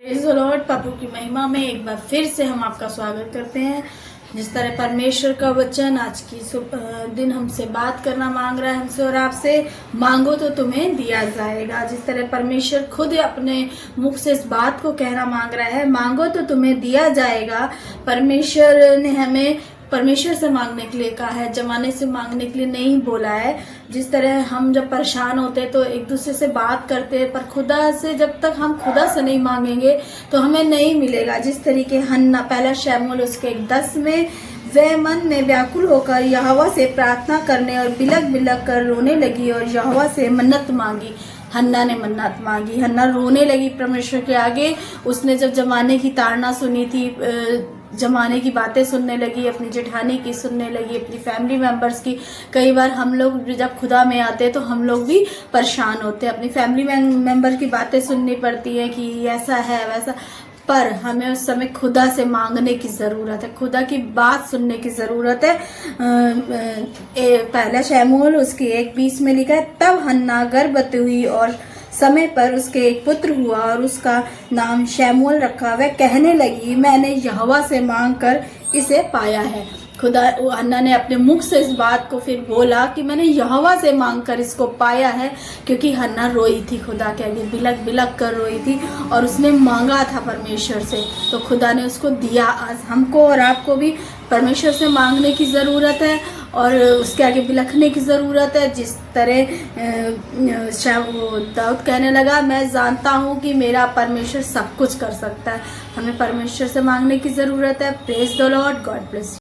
Praise the Lord. प्रभु की महिमा में एक बार फिर से हम आपका स्वागत करते हैं। जिस तरह परमेश्वर का वचन आज की दिन हमसे बात करना मांग रहा है, हमसे और आपसे, मांगो तो तुम्हें दिया जाएगा। जिस तरह परमेश्वर खुद अपने मुख से इस बात को कहना मांग रहा है, मांगो तो तुम्हें दिया जाएगा। परमेश्वर ने हमें परमेश्वर से मांगने के लिए कहा है, जमाने से मांगने के लिए नहीं बोला है। जिस तरह हम जब परेशान होते हैं तो एक दूसरे से बात करते हैं, पर खुदा से जब तक हम खुदा से नहीं मांगेंगे तो हमें नहीं मिलेगा। जिस तरीके हन्ना, पहला शमूएल उसके 10 में, वह मन में व्याकुल होकर यहोवा से प्रार्थना करने और बिलक बिलक कर रोने लगी और यहोवा से मन्नत मांगी। हन्ना ने मन्नत मांगी, हन्ना रोने लगी परमेश्वर के आगे। उसने जब जमाने की ताड़ना सुनी थी, जमाने की बातें सुनने लगी, अपनी जेठानी की सुनने लगी, अपनी फैमिली मेंबर्स की। कई बार हम लोग जब खुदा में आते हैं तो हम लोग भी परेशान होते हैं, अपनी फैमिली मेंबर की बातें सुननी पड़ती है कि ऐसा है वैसा। पर हमें उस समय खुदा से मांगने की ज़रूरत है, खुदा की बात सुनने की ज़रूरत है। पहला शमूएल उसकी 1:20 में लिखा है, तब हन्ना गर्भवती हुई और समय पर उसके एक पुत्र हुआ और उसका नाम शमूएल रखा। वह कहने लगी, मैंने यहोवा से मांग कर इसे पाया है। खुदा हन्ना ने अपने मुख से इस बात को फिर बोला कि मैंने यहोवा से मांग कर इसको पाया है, क्योंकि हन्ना रोई थी, खुदा के आगे बिलक बिलक कर रोई थी और उसने मांगा था परमेश्वर से, तो खुदा ने उसको दिया। आज हमको और आपको भी परमेश्वर से मांगने की ज़रूरत है और उसके आगे बिलखने की ज़रूरत है। जिस तरह दाऊद कहने लगा, मैं जानता हूँ कि मेरा परमेश्वर सब कुछ कर सकता है। हमें परमेश्वर से मांगने की ज़रूरत है। Praise the Lord. God bless.